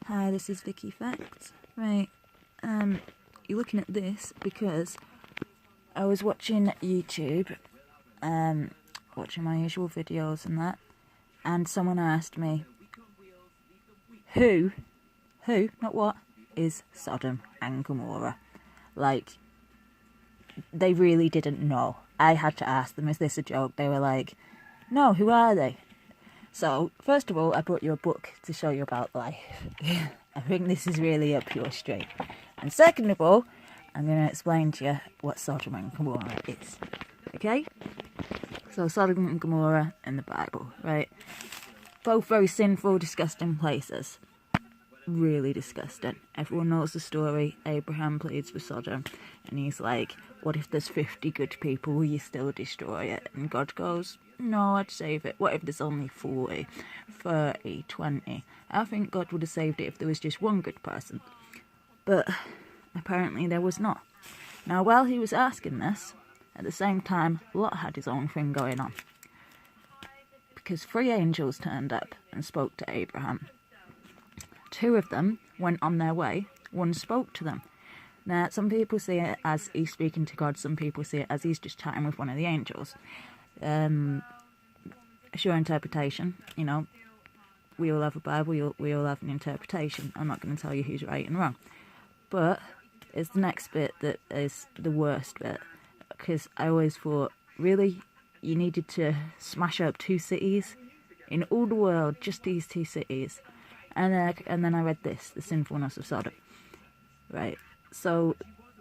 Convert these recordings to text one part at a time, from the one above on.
Hi, this is Vicky Facts. Right, you're looking at this because I was watching YouTube, watching my usual videos and that, and someone asked me, who, not what, is Sodom and Gomorrah? Like, they really didn't know. I had to ask them, is this a joke? They were like, no, who are they? So, first of all, I brought you a book to show you about life. I think this is really up your street. And second of all, I'm going to explain to you what Sodom and Gomorrah is. Okay? So, Sodom and Gomorrah in the Bible, right? Both very sinful, disgusting places. Really disgusting. Everyone knows the story. Abraham pleads for Sodom. And he's like, what if there's 50 good people? Will you still destroy it? And God goes, no, I'd save it. What if there's only 40, 30, 20? I think God would have saved it if there was just one good person. But apparently there was not. Now, while he was asking this, at the same time, Lot had his own thing going on. Because 3 angels turned up and spoke to Abraham. 2 of them went on their way. 1 spoke to them. Now, some people see it as he's speaking to God. Some people see it as he's just chatting with one of the angels. It's your interpretation, you know. We all have a Bible, we all have an interpretation. I'm not going to tell you who's right and wrong. But it's the next bit that is the worst bit. Because I always thought, really, you needed to smash up 2 cities in all the world, just these 2 cities. And then I read this, the sinfulness of Sodom. Right, so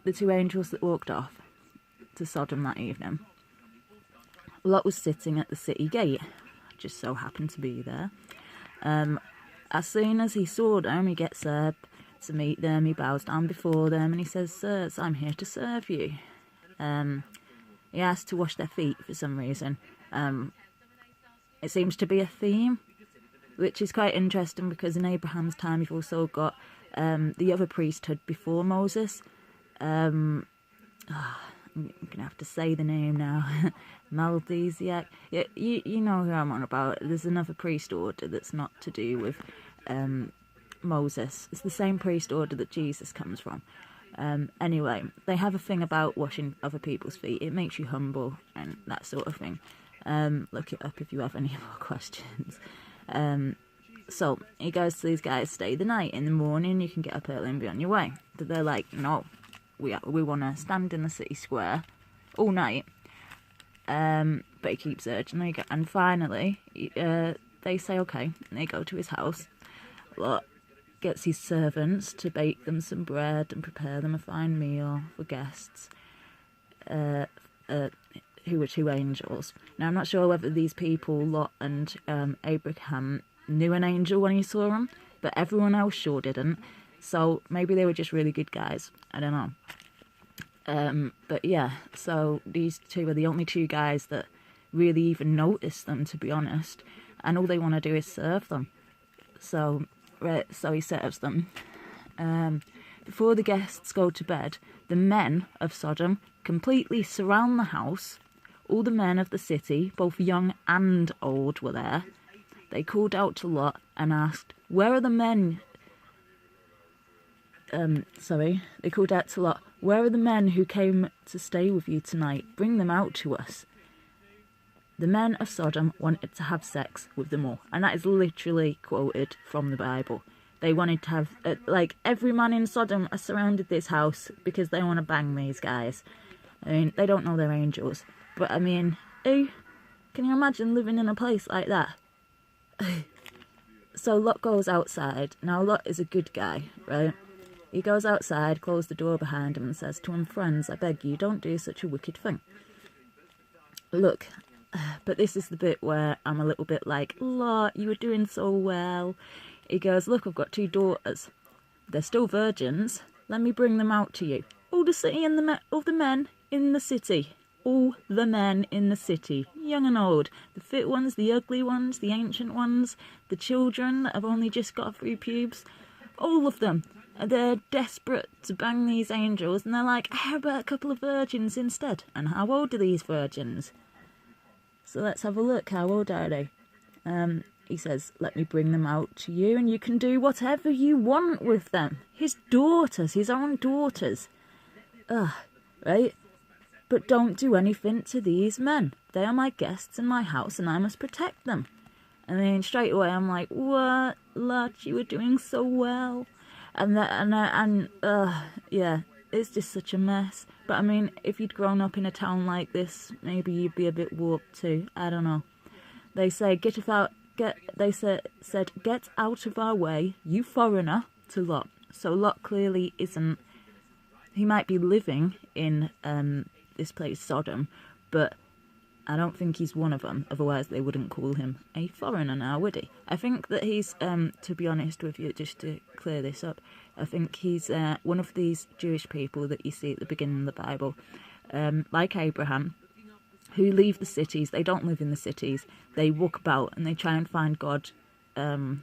the 2 angels that walked off to Sodom that evening, Lot was sitting at the city gate, just so happened to be there. As soon as he saw them, he gets up to meet them, he bows down before them, and he says, sirs, I'm here to serve you. He asked to wash their feet for some reason. It seems to be a theme, which is quite interesting because in Abraham's time you've also got the other priesthood before Moses. I'm going to have to say the name now. Melchizedek. Yeah, you know who I'm on about. There's another priest order that's not to do with Moses. It's the same priest order that Jesus comes from. Anyway, they have a thing about washing other people's feet. It makes you humble and that sort of thing. Look it up if you have any more questions. So he goes to these guys, stay the night. In the morning you can get up early and be on your way. But they're like, no, we want to stand in the city square all night. But he keeps urging. And finally they say okay, and they go to his house. Lot gets his servants to bake them some bread and prepare them a fine meal for guests, who were 2 angels. Now, I'm not sure whether these people, Lot and Abraham, knew an angel when he saw him, but everyone else sure didn't. So maybe they were just really good guys. I don't know. But yeah, so these 2 are the only 2 guys that really even notice them, to be honest. And all they want to do is serve them. So he serves them. Before the guests go to bed, the men of Sodom completely surround the house. All the men of the city, both young and old, were there. They called out to Lot and asked, where are the men? They called out to Lot, where are the men who came to stay with you tonight? Bring them out to us. The men of Sodom wanted to have sex with them all. And that is literally quoted from the Bible. They wanted to have, like, every man in Sodom has surrounded this house because they want to bang these guys. I mean, they don't know they're angels. But, I mean, can you imagine living in a place like that? So Lot goes outside. Now, Lot is a good guy, right? He goes outside, closes the door behind him and says to him, friends, I beg you, don't do such a wicked thing. Look, but this is the bit where I'm a little bit like, Lot, you were doing so well. He goes, look, I've got 2 daughters. They're still virgins. Let me bring them out to you. All the city and all the men in the city. All the men in the city, young and old. The fit ones, the ugly ones, the ancient ones, the children that have only just got through pubes. All of them. They're desperate to bang these angels, and they're like, how about a couple of virgins instead? And how old are these virgins? So let's have a look. How old are they? he says, let me bring them out to you and you can do whatever you want with them. His daughters, his own daughters. Ugh, right? But don't do anything to these men. They are my guests in my house and I must protect them. And then straight away I'm like, what, Lot, you were doing so well. Yeah, it's just such a mess. But I mean, if you'd grown up in a town like this, maybe you'd be a bit warped too. I don't know. They say, get out of our way, you foreigner, to Lot. So Lot clearly isn't, he might be living in this place, Sodom, but I don't think he's one of them, otherwise they wouldn't call him a foreigner now, would he? I think that he's, to be honest with you, just to clear this up, I think he's one of these Jewish people that you see at the beginning of the Bible, like Abraham, who leave the cities. They don't live in the cities. They walk about and they try and find God through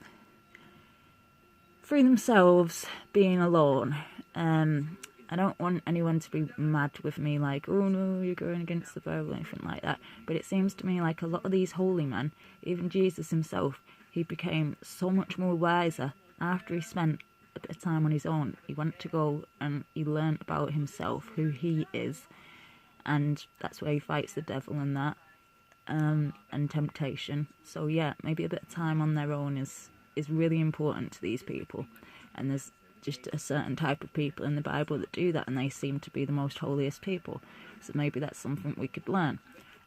themselves, being alone. I don't want anyone to be mad with me like, oh no, you're going against the Bible or anything like that. But it seems to me like a lot of these holy men, even Jesus himself, he became so much more wiser after he spent a bit of time on his own. He went to go and he learned about himself, who he is. And that's where he fights the devil and that, and temptation. So yeah, maybe a bit of time on their own is really important to these people. And there's just a certain type of people in the Bible that do that, and they seem to be the most holiest people. So maybe that's something we could learn.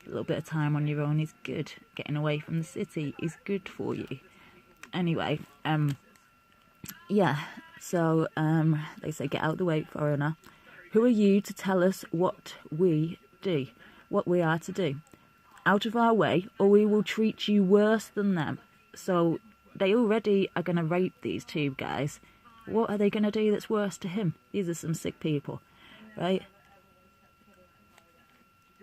A little bit of time on your own is good. Getting away from the city is good for you. Anyway, yeah, so they say, get out of the way, foreigner. Who are you to tell us what we are to do? Out of our way, or we will treat you worse than them. So they already are going to rape these two guys. What are they going to do that's worse to him? These are some sick people, right?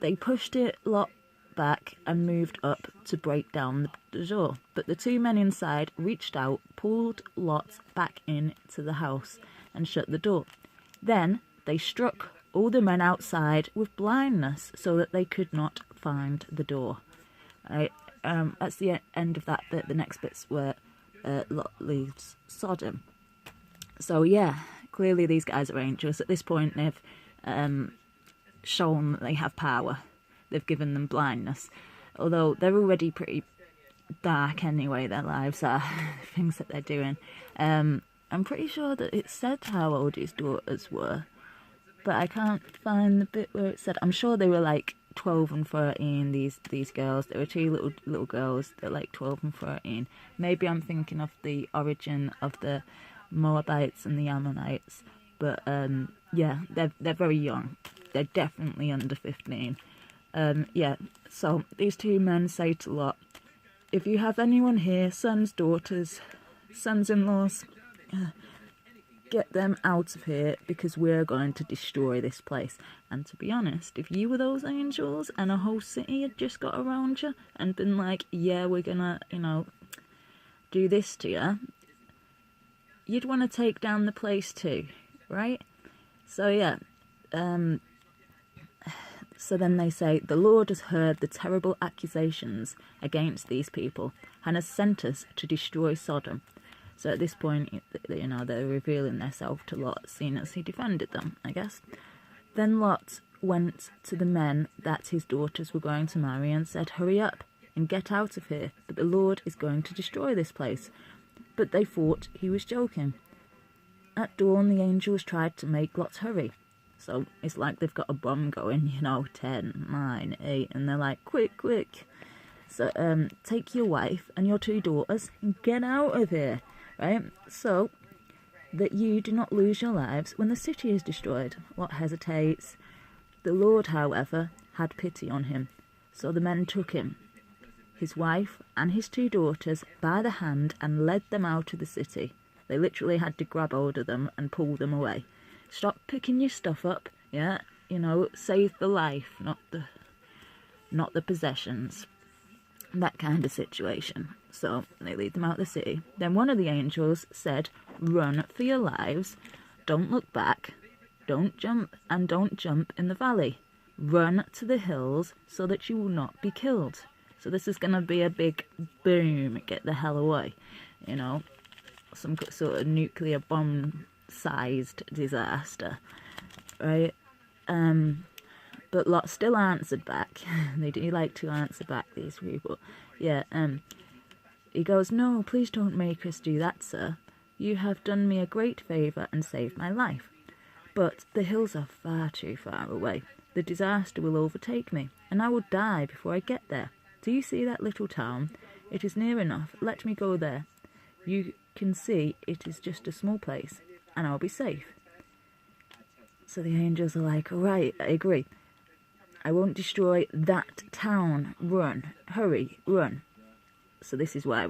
They pushed it Lot back and moved up to break down the door. But the two men inside reached out, pulled Lot back into the house and shut the door. Then they struck all the men outside with blindness so that they could not find the door. Right? That's the end of that bit. The next bit's where Lot leaves Sodom. So yeah, clearly these guys are angels. At this point they've shown that they have power. They've given them blindness. Although they're already pretty dark anyway, their lives are, things that they're doing. I'm pretty sure that it said how old his daughters were, but I can't find the bit where it said. I'm sure they were like 12 and 13, these girls. There were two little girls that are like 12 and 13. Maybe I'm thinking of the origin of the Moabites and the Ammonites, but yeah, they're very young. They're definitely under 15. Yeah, so these two men say to Lot, if you have anyone here, sons, daughters, sons-in-laws, get them out of here, because we're going to destroy this place. And to be honest, if you were those angels and a whole city had just got around you and been like, yeah, we're gonna, do this to you, you'd want to take down the place too, right? So yeah, so then they say, the Lord has heard the terrible accusations against these people and has sent us to destroy Sodom. So at this point, they're revealing themselves to Lot, seeing as he defended them, I guess. Then Lot went to the men that his daughters were going to marry and said, hurry up and get out of here, but the Lord is going to destroy this place. But they thought he was joking. At dawn, the angels tried to make Lot hurry. So it's like they've got a bomb going, 10, 9, 8, and they're like, quick, quick. So take your wife and your two daughters and get out of here, right? So that you do not lose your lives when the city is destroyed. Lot hesitates. The Lord, however, had pity on him. So the men took him, his wife and his two daughters, by the hand and led them out of the city. They literally had to grab hold of them and pull them away. Stop picking your stuff up, yeah? Save the life, not the possessions. That kind of situation. So they lead them out of the city. Then one of the angels said, run for your lives, don't look back, don't jump in the valley. Run to the hills so that you will not be killed. So this is going to be a big boom, get the hell away, you know, some sort of nuclear bomb-sized disaster, right? But Lot still answered back. They do like to answer back, these people. Yeah, he goes, "No, please don't make us do that, sir. You have done me a great favour and saved my life. But the hills are far too far away. The disaster will overtake me, and I will die before I get there. Do you see that little town? It is near enough. Let me go there. You can see it is just a small place, and I'll be safe." So the angels are like, "All right, I agree. I won't destroy that town. Run. Hurry, run." So this is why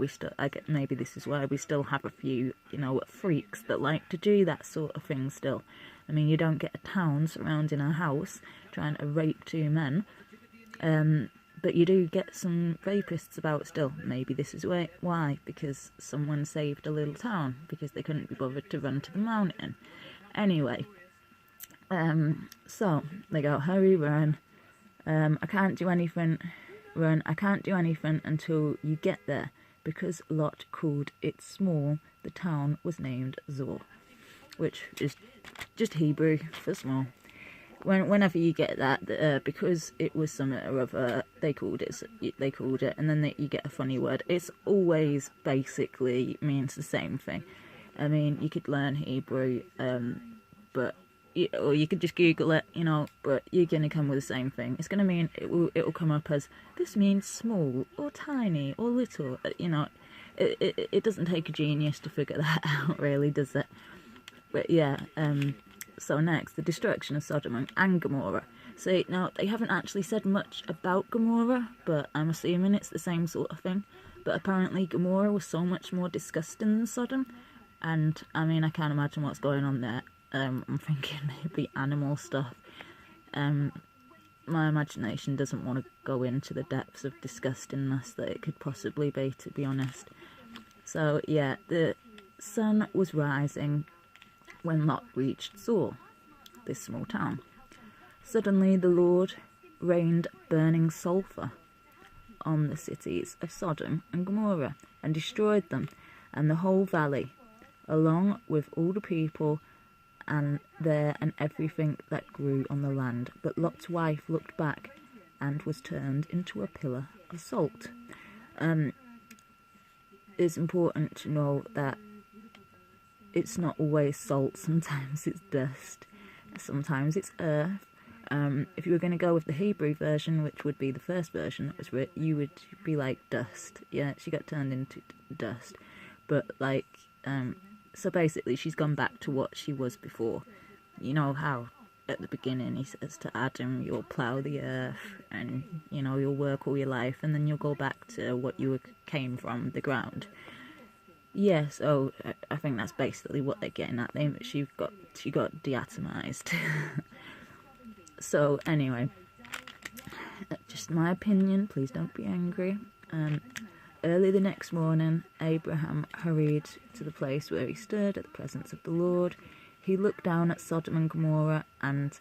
maybe this is why we still have a few, you know, freaks that like to do that sort of thing still. I mean, you don't get a town surrounding a house trying to rape 2 men. But you do get some rapists about still. Maybe this is why, because someone saved a little town, because they couldn't be bothered to run to the mountain. Anyway, so they go, "Hurry, run. I can't do anything. Run. I can't do anything until you get there." Because Lot called it small, the town was named Zor, which is just Hebrew for small. Whenever you get that, because it was something or other, they called it, and then you get a funny word. It's always basically means the same thing. I mean, you could learn Hebrew, or you could just Google it, you know, but you're going to come with the same thing. It's going to mean, it will come up as, this means small, or tiny, or little, you know. It doesn't take a genius to figure that out, really, does it? But yeah, so next, the destruction of Sodom and Gomorrah. So now, they haven't actually said much about Gomorrah, but I'm assuming it's the same sort of thing. But apparently Gomorrah was so much more disgusting than Sodom, and I mean, I can't imagine what's going on there. I'm thinking maybe animal stuff. My imagination doesn't want to go into the depths of disgustingness that it could possibly be, to be honest. So yeah, the sun was rising when Lot reached Zor, this small town. Suddenly the Lord rained burning sulphur on the cities of Sodom and Gomorrah and destroyed them and the whole valley, along with all the people and everything that grew on the land. But Lot's wife looked back and was turned into a pillar of salt. It's important to know that it's not always salt. Sometimes it's dust. Sometimes it's earth. If you were going to go with the Hebrew version, which would be the first version that was written, you would be like dust. Yeah, she got turned into dust. But like, so basically she's gone back to what she was before. You know how at the beginning he says to Adam, you'll plough the earth and, you know, you'll work all your life and then you'll go back to what you came from, the ground. Yeah, so I think that's basically what they're getting at. She got deatomized. So anyway, just my opinion, please don't be angry. Early the next morning, Abraham hurried to the place where he stood at the presence of the Lord. He looked down at Sodom and Gomorrah and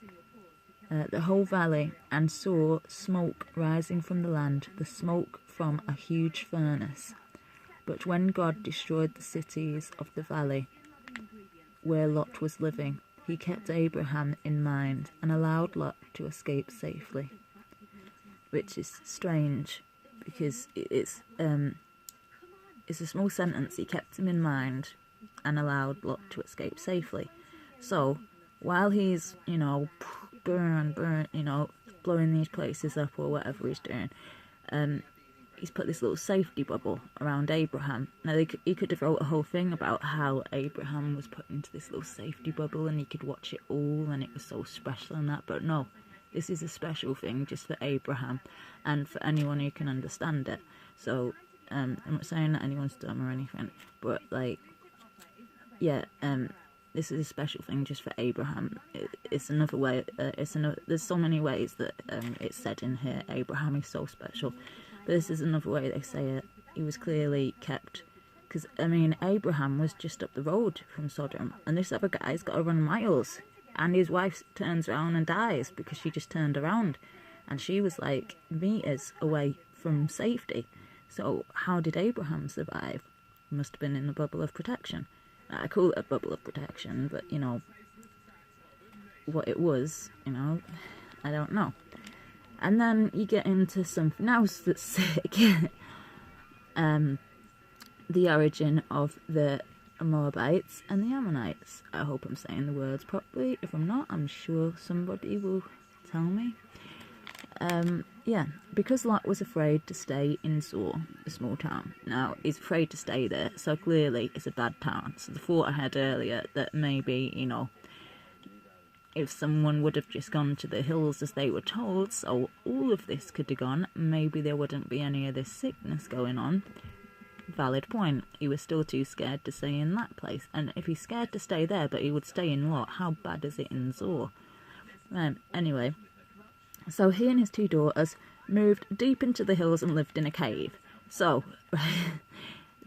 the whole valley and saw smoke rising from the land, the smoke from a huge furnace. But when God destroyed the cities of the valley where Lot was living, he kept Abraham in mind and allowed Lot to escape safely. Which is strange, because it's a small sentence. He kept him in mind and allowed Lot to escape safely. So, while he's, you know, burn, you know, blowing these places up or whatever he's doing, he's put this little safety bubble around Abraham. Now, he could have wrote a whole thing about how Abraham was put into this little safety bubble and he could watch it all and it was so special and that, but no. This is a special thing just for Abraham and for anyone who can understand it. So, I'm not saying that anyone's dumb or anything, but, like, yeah, this is a special thing just for Abraham. It's another way, there's so many ways that it's said in here, Abraham is so special. But this is another way they say it. He was clearly kept, because, I mean, Abraham was just up the road from Sodom, and this other guy's got to run miles. And his wife turns around and dies because she just turned around. And she was like meters away from safety. So how did Abraham survive? He must have been in a bubble of protection. I call it a bubble of protection, but, you know, what it was, you know, I don't know. And then you get into something else that's sick. The origin of the Moabites and the Ammonites. I hope I'm saying the words properly. If I'm not, I'm sure somebody will tell me. Yeah, because Lot was afraid to stay in Sodom, a small town. Now, he's afraid to stay there, so clearly it's a bad town. So the thought I had earlier that maybe, you know, if someone would have just gone to the hills as they were told, so all of this could have gone, maybe there wouldn't be any of this sickness going on. Valid point. He was still too scared to stay in that place. And if he's scared to stay there, but he would stay in Lot, how bad is it in Zor? Anyway, so he and his 2 daughters moved deep into the hills and lived in a cave. So,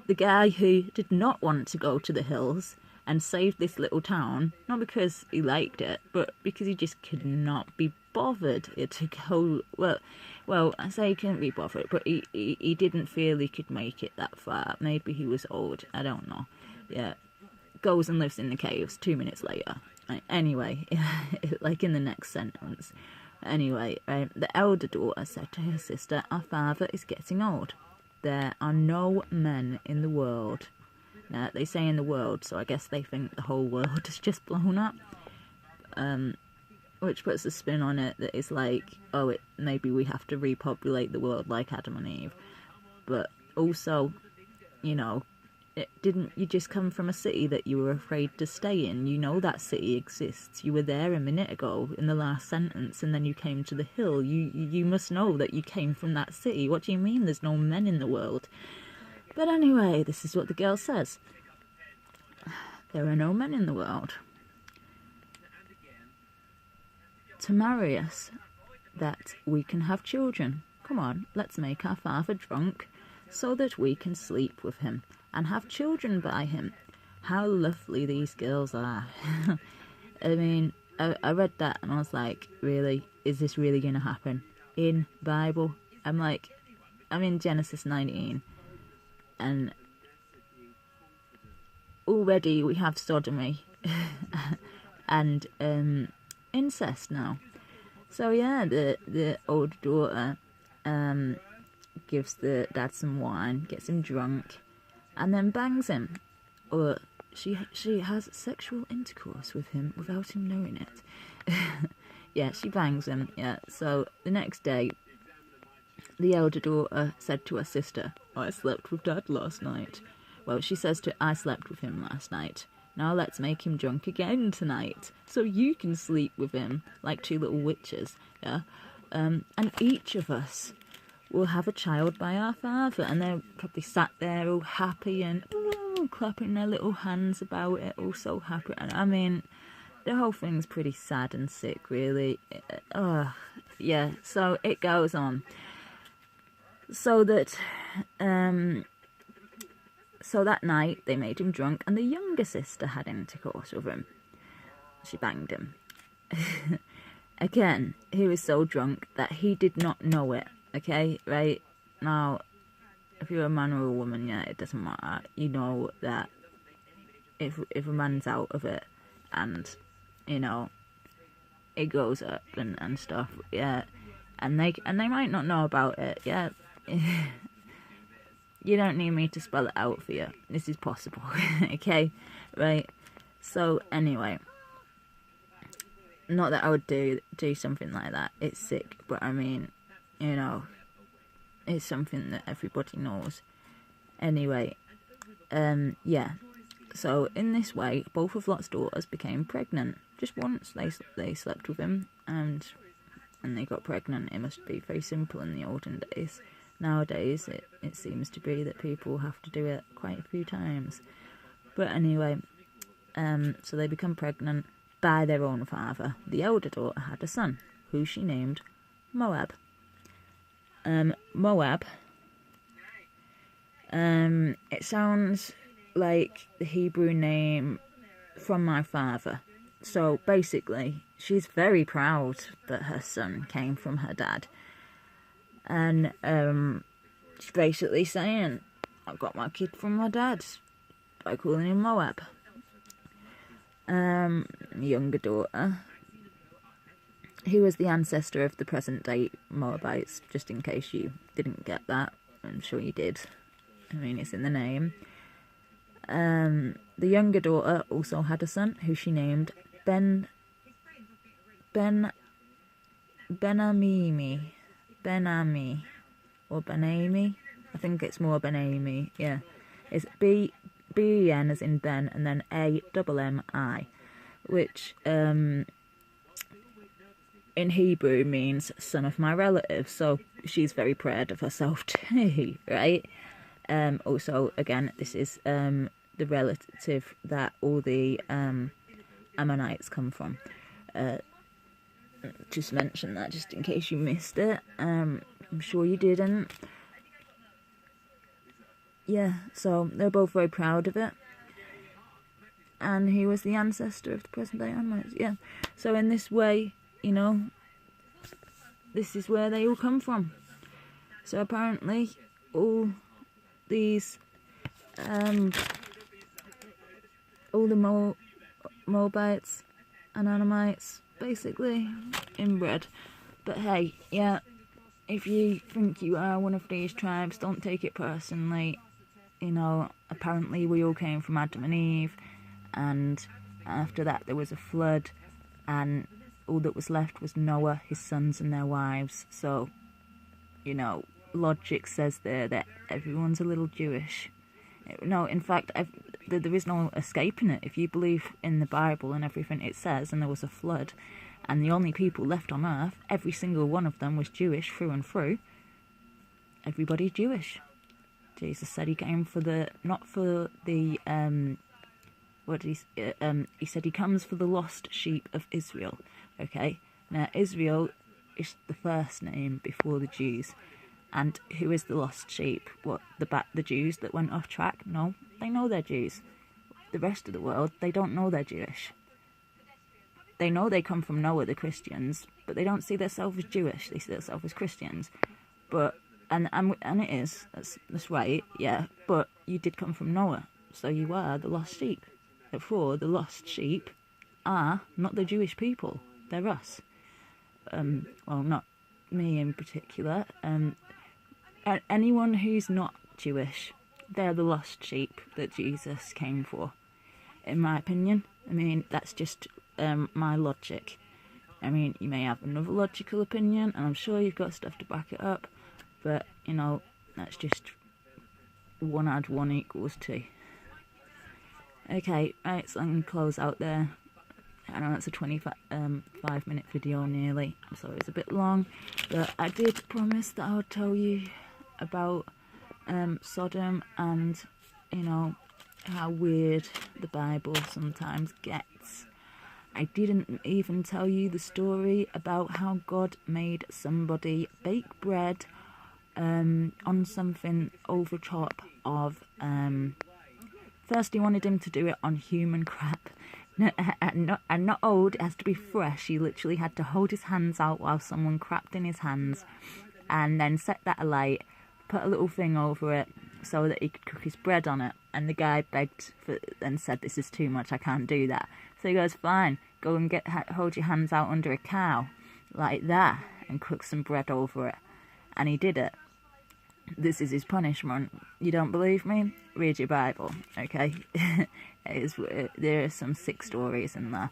the guy who did not want to go to the hills and save this little town, not because he liked it, but because he just could not be bothered to go, well, I say he couldn't be bothered, but he didn't feel he could make it that far. Maybe he was old, I don't know. Yeah, goes and lives in the caves 2 minutes later. Anyway, like in the next sentence. Anyway, the elder daughter said to her sister, "Our father is getting old. There are no men in the world." Now, they say in the world, so I guess they think the whole world has just blown up. Which puts a spin on it that is like, oh, maybe we have to repopulate the world like Adam and Eve. But also, you know, didn't you just come from a city that you were afraid to stay in? You know that city exists. You were there a minute ago in the last sentence, and then you came to the hill. You must know that you came from that city. What do you mean there's no men in the world? But anyway, this is what the girl says. There are no men in the world to marry us, that we can have children. Come on, let's make our father drunk so that we can sleep with him and have children by him. How lovely these girls are. I mean, I read that and I was like, really? Is this really going to happen? In Bible? I'm in Genesis 19 and already we have sodomy and incest now. So yeah, the older daughter gives the dad some wine, gets him drunk, and then bangs him. Or she has sexual intercourse with him without him knowing it. Yeah, she bangs him, yeah. So the next day, the elder daughter said to her sister, "I slept with Dad last night." Well, she says I slept with him last night. Now let's make him drunk again tonight, so you can sleep with him, like 2 little witches, yeah? And each of us will have a child by our father, and they're probably sat there all happy and clapping their little hands about it, all so happy. And I mean, the whole thing's pretty sad and sick, really. Yeah, so it goes on. So that, so that night they made him drunk, and the younger sister had intercourse with him. She banged him. Again, he was so drunk that he did not know it. Okay, right? Now, if you're a man or a woman, yeah, it doesn't matter. You know that if a man's out of it and, you know, it goes up and stuff, yeah, and they might not know about it, yeah. You don't need me to spell it out for you. This is possible, okay? Right? So, anyway. Not that I would do something like that. It's sick, but I mean, you know, it's something that everybody knows. Anyway, yeah. So, in this way, both of Lot's daughters became pregnant. Just once they slept with him, and they got pregnant. It must be very simple in the olden days. Nowadays, it seems to be that people have to do it quite a few times. But anyway, so they become pregnant by their own father. The elder daughter had a son, who she named Moab. Moab, it sounds like the Hebrew name from my father. So basically, she's very proud that her son came from her dad. And she's basically saying, I got my kid from my dad by calling him Moab. Younger daughter, who was the ancestor of the present day Moabites, just in case you didn't get that. I'm sure you did. I mean, it's in the name. The younger daughter also had a son who she named Benami, or Benami. I think it's more Benami. Yeah, it's B-E-N as in Ben, and then A-M-M-I, which in Hebrew means son of my relative. So she's very proud of herself too, right? Also, again, this is the relative that all the Ammonites come from. Just mention that just in case you missed it. I'm sure you didn't. Yeah, so they're both very proud of it. And he was the ancestor of the present day Ammonites. Yeah, so in this way, you know, this is where they all come from. So apparently all these all the Moabites and Ammonites basically inbred. But hey, yeah, if you think you are one of these tribes, don't take it personally. You know, apparently we all came from Adam and Eve, and after that there was a flood, and all that was left was Noah, his sons and their wives. So, you know, logic says there that everyone's a little Jewish. No, in fact, there is no escaping it. If you believe in the Bible and everything it says, and there was a flood, and the only people left on earth, every single one of them was Jewish through and through. Everybody's Jewish. Jesus said he came for the, not for the, he said he comes for the lost sheep of Israel. Okay, now Israel is the first name before the Jews. And who is the lost sheep? What, the Jews that went off track? No, they know they're Jews. The rest of the world, they don't know they're Jewish. They know they come from Noah, the Christians, but they don't see themselves as Jewish. They see themselves as Christians. But and it is, that's right, yeah. But you did come from Noah, so you are the lost sheep. Therefore, the lost sheep are not the Jewish people. They're us. Well, not me in particular. Anyone who's not Jewish, they're the lost sheep that Jesus came for, in my opinion. I mean, that's just my logic. I mean, you may have another logical opinion, and I'm sure you've got stuff to back it up, but, you know, that's just 1 + 1 = 2. Okay, right, so I'm going to close out there. I know it's a 25-minute video nearly, so it's a bit long, but I did promise that I would tell you about Sodom and, you know, how weird the Bible sometimes gets. I didn't even tell you the story about how God made somebody bake bread on something over top of, first he wanted him to do it on human crap. And not old, it has to be fresh. He literally had to hold his hands out while someone crapped in his hands, and then set that alight, put a little thing over it so that he could cook his bread on it. And the guy begged for and said, this is too much, I can't do that. So he goes, fine, go and hold your hands out under a cow like that and cook some bread over it. And he did it. This is his punishment. You don't believe me? Read your Bible, okay? There are some sick stories in there.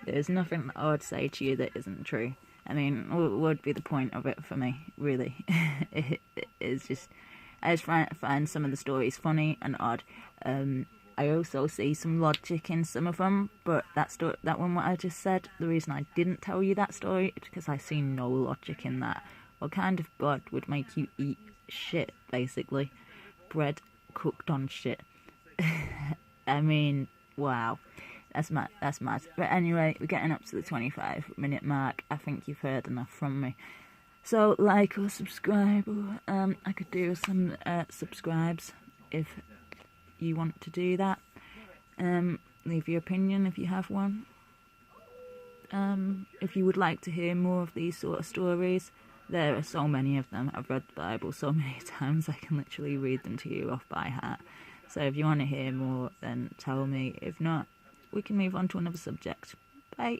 There's nothing that I would say to you that isn't true. I mean, what would be the point of it for me, really? It's just, I just find some of the stories funny and odd. I also see some logic in some of them, but that one what I just said, the reason I didn't tell you that story is because I see no logic in that. What kind of God would make you eat shit, basically? Bread cooked on shit. I mean, wow. That's mad. But anyway, we're getting up to the 25-minute mark. I think you've heard enough from me. So, like or subscribe. I could do some subscribes if you want to do that. Leave your opinion if you have one. If you would like to hear more of these sort of stories, There are so many of them. I've read the Bible so many times I can literally read them to you off by heart. So if you want to hear more, then tell me. If not, we can move on to another subject. Bye.